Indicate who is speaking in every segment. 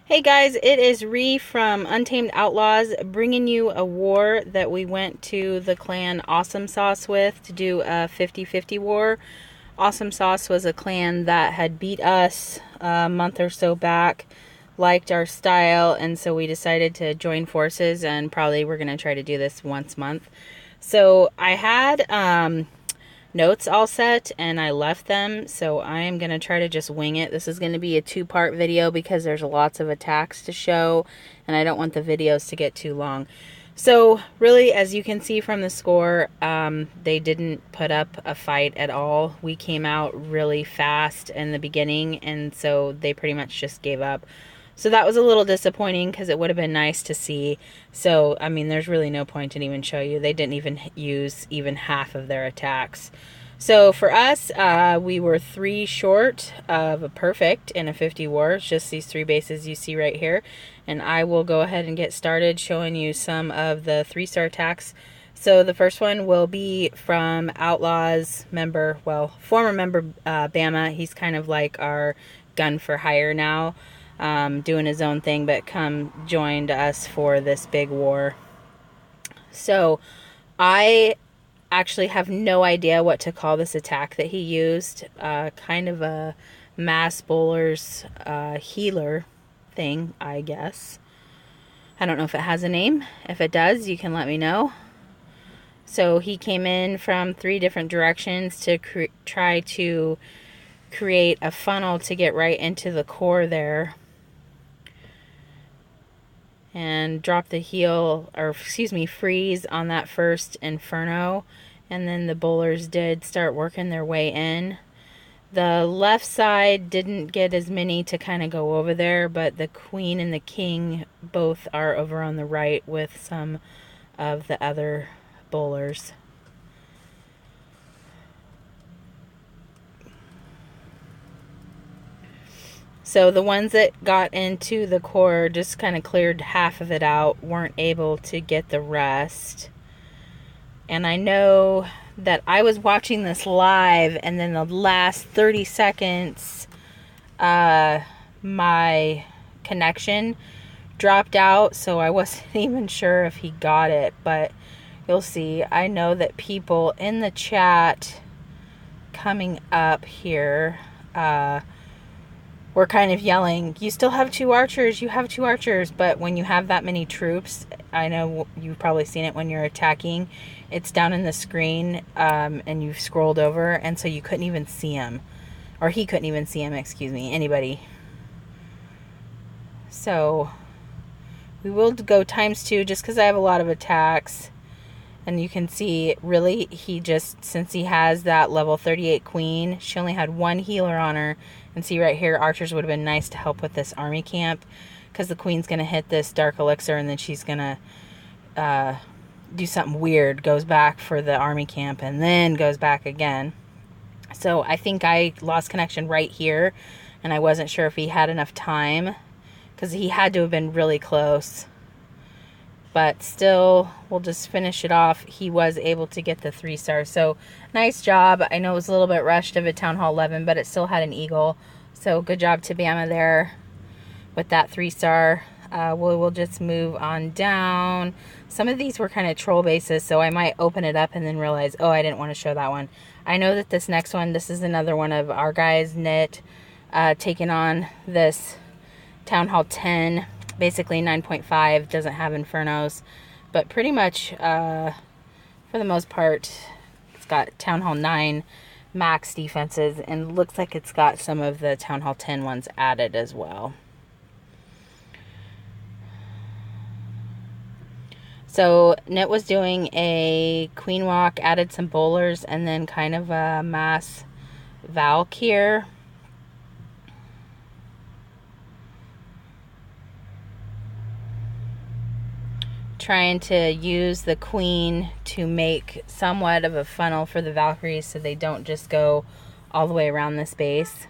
Speaker 1: Hey guys, it is Ree from Untamed Outlaws bringing you a war that we went to the clan Awesomesauce with to do a 50-50 war. Awesomesauce was a clan that had beat us a month or so back, liked our style, and so we decided to join forces, and probably we're going to try to do this once a month. So I had notes all set and I left them, so I am going to try to just wing it. This is going to be a two-part video because there's lots of attacks to show and I don't want the videos to get too long. So really, as you can see from the score, they didn't put up a fight at all. We came out really fast in the beginning, and so they pretty much just gave up. So that was a little disappointing because it would have been nice to see. So, I mean, there's really no point in even show you. They didn't even use even half of their attacks. So for us, we were 3 short of a perfect in a 50 war. It's just these 3 bases you see right here. And I will go ahead and get started showing you some of the 3-star attacks. So the first one will be from Outlaws member, well, former member Bama. He's kind of like our gun for hire now, doing his own thing, but joined us for this big war. So I actually have no idea what to call this attack that he used. Kind of a mass bowler's healer thing, I guess. I don't know if it has a name. If it does, you can let me know. So he came in from 3 different directions to try to create a funnel to get right into the core there. And drop the freeze on that first inferno. And then the bowlers did start working their way in. The left side didn't get as many to kind of go over there, but the queen and the king both are over on the right with some of the other bowlers. So the ones that got into the core just kind of cleared half of it out, weren't able to get the rest. And I know that I was watching this live, and then the last 30 seconds, my connection dropped out, so I wasn't even sure if he got it, but you'll see. I know that people in the chat coming up here, we're kind of yelling, you still have 2 archers, you have 2 archers. But when you have that many troops, I know you've probably seen it when you're attacking, it's down in the screen, and you've scrolled over, and so you couldn't even see him. Or he couldn't even see him, excuse me, anybody. So we will go ×2 just because I have a lot of attacks. And you can see, really, since he has that level 38 queen, she only had 1 healer on her. And see right here, archers would have been nice to help with this army camp, because the queen's going to hit this dark elixir, and then she's going to do something weird, goes back for the army camp, and then goes back again. So I think I lost connection right here, and I wasn't sure if he had enough time, because he had to have been really close. But still, we'll just finish it off. He was able to get the 3 stars. So, nice job. I know it was a little bit rushed of a Town Hall 11, but it still had an eagle. So, good job to Bama there with that 3 star. We'll just move on down. Some of these were kind of troll bases, so I might open it up and then realize, oh, I didn't want to show that one. I know that this next one, this is another one of our guys, Knit, taking on this Town Hall 10. Basically 9.5, doesn't have infernos, but pretty much for the most part it's got Town Hall 9 max defenses, and looks like it's got some of the Town Hall 10 ones added as well. So Knit was doing a queen walk, added some bowlers, and then kind of a mass Valk here. Trying to use the queen to make somewhat of a funnel for the Valkyries so they don't just go all the way around this base.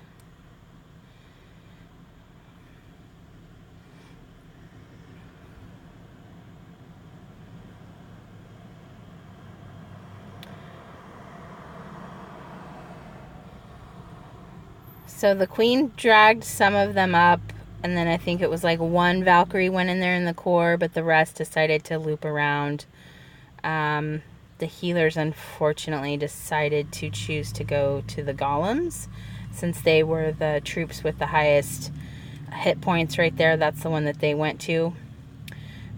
Speaker 1: So the queen dragged some of them up And then I think it was like one Valkyrie went in there in the core, but the rest decided to loop around. The healers unfortunately decided to choose to go to the golems, since they were the troops with the highest hit points right there. That's the one that they went to.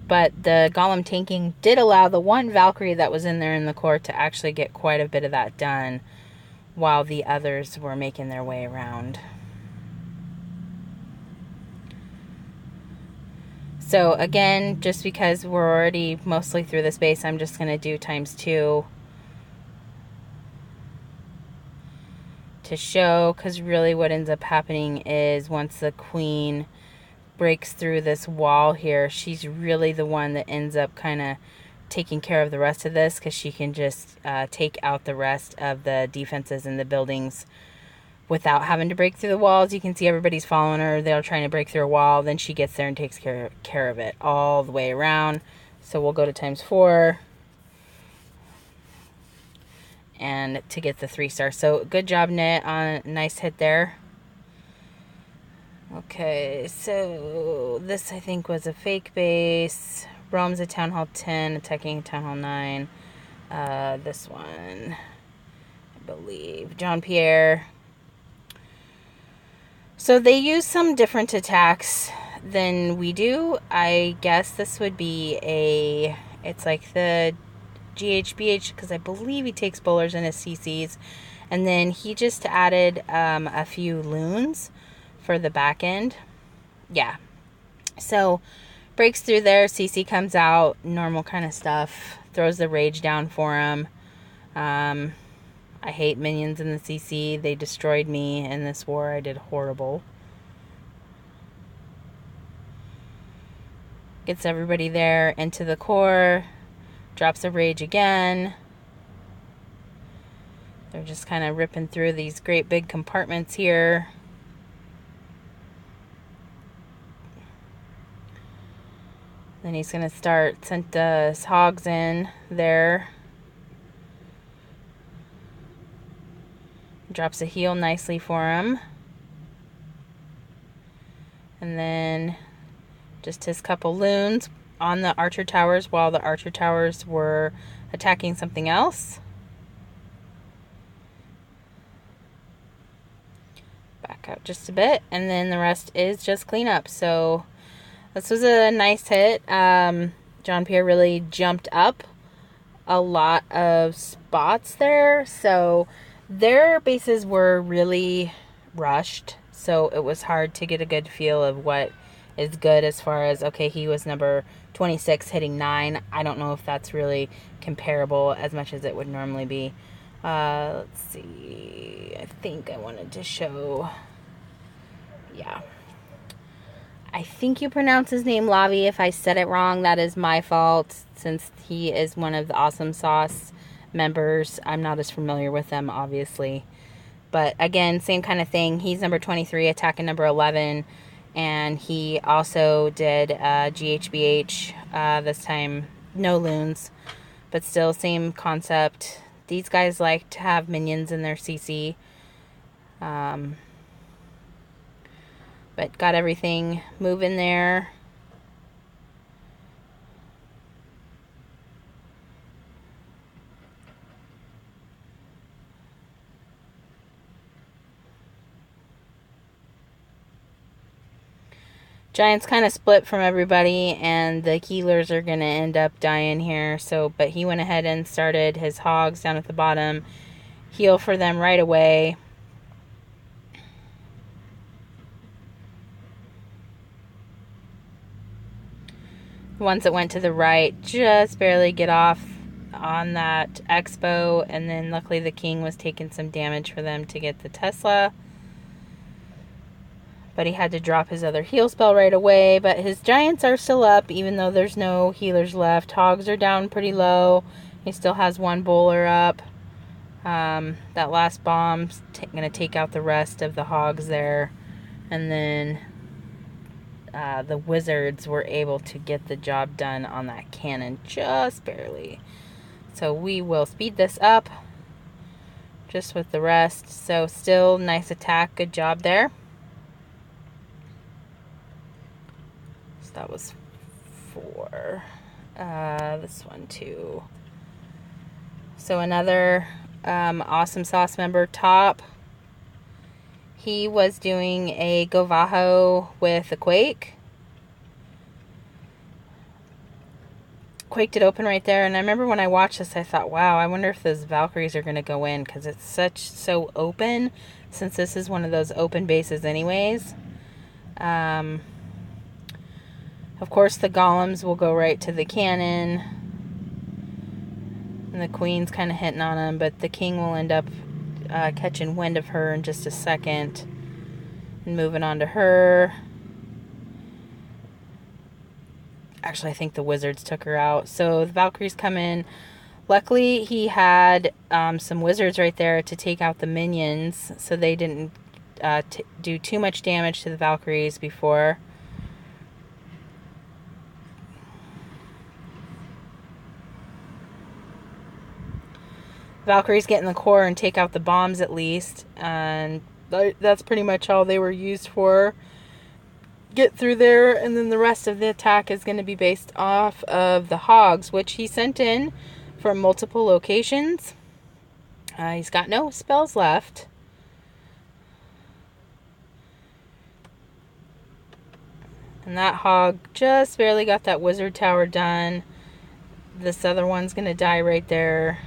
Speaker 1: But the golem tanking did allow the one Valkyrie that was in there in the core to actually get quite a bit of that done, while the others were making their way around. So again, just because we're already mostly through this base, I'm just going to do ×2 to show, because really what ends up happening is once the queen breaks through this wall here, she's really the one that ends up kind of taking care of the rest of this, because she can just take out the rest of the defenses in the buildings without having to break through the walls. You can see everybody's following her. They're trying to break through a wall. Then she gets there and takes care of it all the way around. So we'll go to ×4 and to get the 3-star. So good job, Knit, on a nice hit there. Okay, so this I think was a fake base. Rome's a Town Hall 10, attacking Town Hall 9. This one, I believe, JeanPierre. So they use some different attacks than we do. I guess this would be it's like the GHBH, because I believe he takes bowlers in his CCs. And then he just added a few Lunes for the back end. Yeah. So breaks through there, CC comes out, normal kind of stuff. Throws the rage down for him. I hate minions in the CC. They destroyed me in this war. I did horrible. Gets everybody there into the core. Drops a rage again. They're just kind of ripping through these great big compartments here. Then he's going to sent the hogs in there. Drops a heal nicely for him. And then just his couple Lunes on the archer towers while the archer towers were attacking something else. Back out just a bit, and then the rest is just cleanup. So this was a nice hit. JeanPierre really jumped up a lot of spots there, so their bases were really rushed, so it was hard to get a good feel of what is good as far as, okay, he was number 26 hitting 9. I don't know if that's really comparable as much as it would normally be. Let's see. I think I wanted to show, yeah. I think you pronounce his name Lavi. If I said it wrong, that is my fault, since he is one of the Awesomesauce members. I'm not as familiar with them, obviously. But again, same kind of thing. He's number 23, attacking number 11. And he also did GHBH, this time no Lunes. But still, same concept. These guys like to have minions in their CC. But got everything moving there. Giant's kind of split from everybody, and the healers are going to end up dying here. So, but he went ahead and started his hogs down at the bottom. Heal for them right away. The ones that went to the right just barely get off on that expo, and then luckily the king was taking some damage for them to get the Tesla. But he had to drop his other heal spell right away. But his giants are still up, even though there's no healers left. Hogs are down pretty low. He still has one bowler up. That last bomb's going to take out the rest of the hogs there. And then the wizards were able to get the job done on that cannon just barely. So we will speed this up just with the rest. So still nice attack. Good job there. So that was 4. This one too. So another Awesome Sauce member, Top. He was doing a Govajo with a Quake. Quaked it open right there, and I remember when I watched this, I thought, wow, I wonder if those Valkyries are going to go in, because it's so open, since this is one of those open bases anyways. Of course, the golems will go right to the cannon, and the queen's kind of hitting on him, but the king will end up catching wind of her in just a second and moving on to her. Actually, I think the wizards took her out. So the Valkyries come in. Luckily, he had some wizards right there to take out the minions, so they didn't do too much damage to the Valkyries before. Valkyries get in the core and take out the bombs at least, and that's pretty much all they were used for. Get through there, and then the rest of the attack is going to be based off of the hogs, which he sent in from multiple locations. He's got no spells left. And that hog just barely got that wizard tower done. This other one's going to die right there.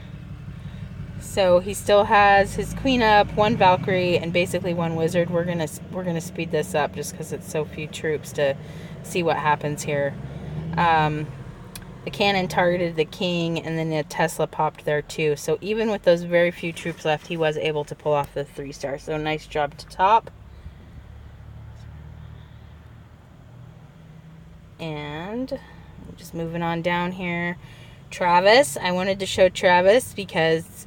Speaker 1: So he still has his queen up, 1 Valkyrie, and basically 1 wizard. We're gonna speed this up just because it's so few troops to see what happens here. The cannon targeted the king, and then the Tesla popped there too. So even with those very few troops left, he was able to pull off the 3-star. So nice job to Top. And just moving on down here, Travis. I wanted to show Travis because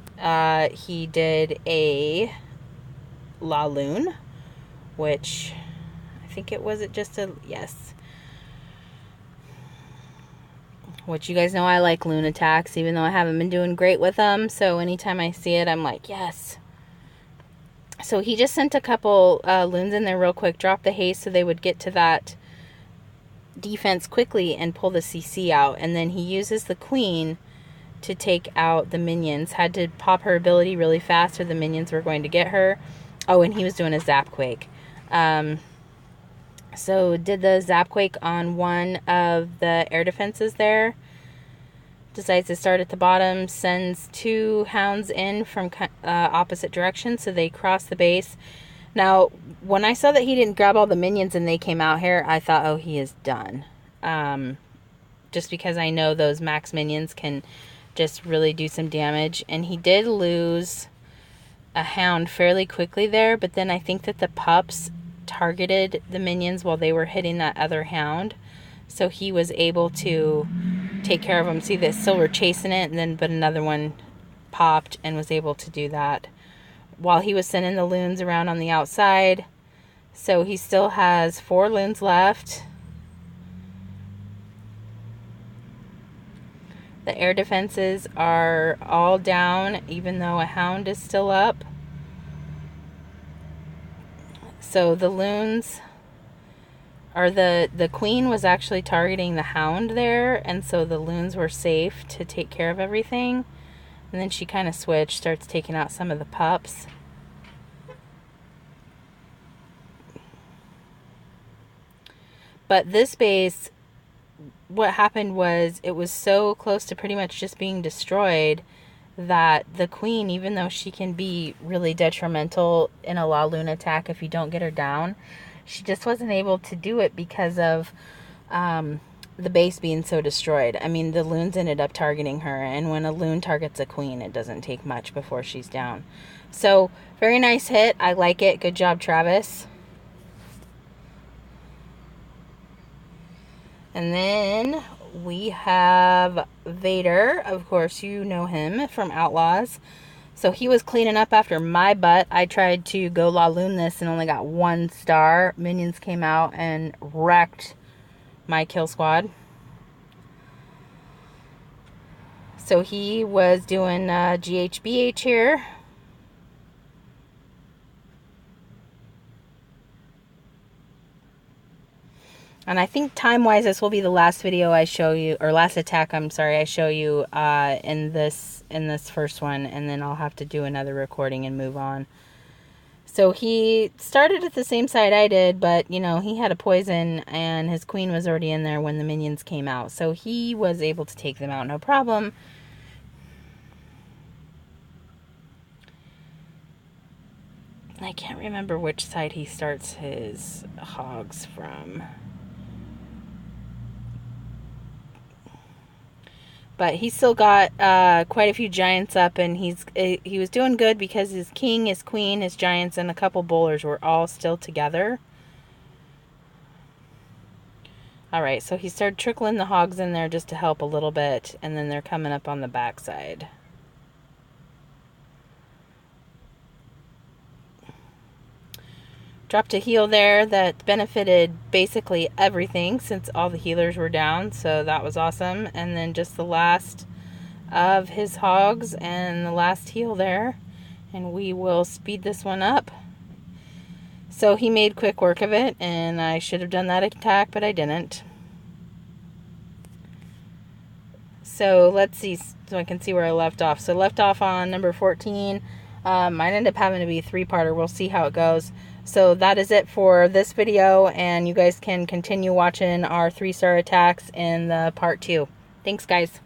Speaker 1: he did a Lune, which I think yes. Which you guys know I like Lune attacks, even though I haven't been doing great with them. So anytime I see it, I'm like, yes. So he just sent a couple Lunes in there real quick, dropped the haste so they would get to that defense quickly and pull the CC out. And then he uses the queen to take out the minions. Had to pop her ability really fast or the minions were going to get her. Oh, and he was doing a Zap Quake. So did the Zap Quake on one of the air defenses there. Decides to start at the bottom. Sends 2 hounds in from opposite directions. So they cross the base. Now, when I saw that he didn't grab all the minions and they came out here, I thought, oh, he is done. Just because I know those max minions can just really do some damage. And he did lose a hound fairly quickly there, but then I think that the pups targeted the minions while they were hitting that other hound. So he was able to take care of them. See, the silver chasing it, and then but another one popped and was able to do that while he was sending the Lunes around on the outside. So he still has 4 Lunes left. The air defenses are all down, even though a hound is still up. So the Lunes, or the queen was actually targeting the hound there, and so the Lunes were safe to take care of everything. And then she kind of switched, starts taking out some of the pups. But this base, what happened was it was so close to pretty much just being destroyed that the queen, even though she can be really detrimental in a Lune attack if you don't get her down, she just wasn't able to do it because of the base being so destroyed. I mean, the Lunes ended up targeting her, and when a Lune targets a queen, it doesn't take much before she's down. So, very nice hit. I like it. Good job, Travis. And then we have Vader. Of course, you know him from Outlaws. So he was cleaning up after my butt. I tried to go Lune this and only got 1 star. Minions came out and wrecked my kill squad. So he was doing GHBH here. And I think time-wise, this will be the last video I show you, or last attack, I'm sorry, I show you in this first one, and then I'll have to do another recording and move on. So he started at the same side I did, but, you know, he had a poison, and his queen was already in there when the minions came out. So he was able to take them out, no problem. I can't remember which side he starts his hogs from. But he still got quite a few giants up, and he was doing good because his king, his queen, his giants, and a couple bowlers were all still together. Alright, so he started trickling the hogs in there just to help a little bit, and then they're coming up on the backside. Dropped a heal there that benefited basically everything since all the healers were down, so that was awesome. And then just the last of his hogs and the last heal there, and we will speed this one up. So he made quick work of it, and I should have done that attack, but I didn't. So let's see, so I can see where I left off. So left off on number 14. Mine ended up having to be a 3-parter. We'll see how it goes. So that is it for this video, and you guys can continue watching our 3-star attacks in the part 2. Thanks, guys.